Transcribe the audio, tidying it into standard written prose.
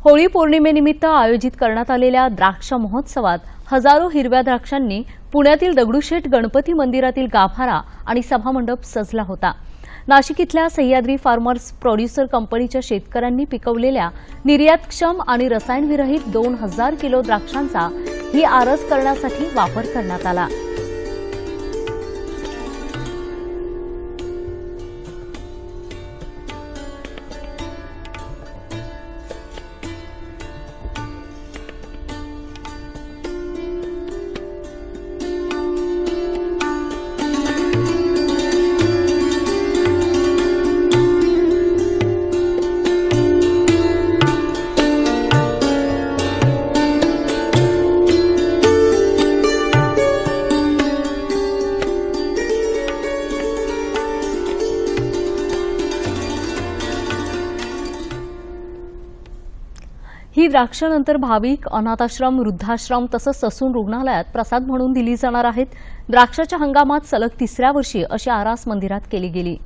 होळी पौर्णिमेनिमित्त आयोजित करण्यात आलेल्या द्राक्ष महोत्सवात हजारो हिरव्या द्राक्षांनी पुण्यातील दगडूशेठ गणपती मंदिरातील गाभारा आणि सभामंडप सजला होता। नाशिक इथल्या सह्याद्री फार्मर्स प्रोड्युसर कंपनीच्या शेतकऱ्यांनी पिकवलेल्या निर्यातक्षम आणि रसायनविरहित 2000 किलो द्राक्षांचा ही आरस करण्यासाठी वापर करण्यात आला। ही द्राक्ष नंतर भाविक, अनाथाश्रम, वृद्धाश्रम तसंच ससून रुग्णालयात प्रसाद म्हणून दिली जाणार आहेत। द्राक्षाच्या हंगामात सलग तिसऱ्या वर्षी अशी आरास मंदिरात केली गेली।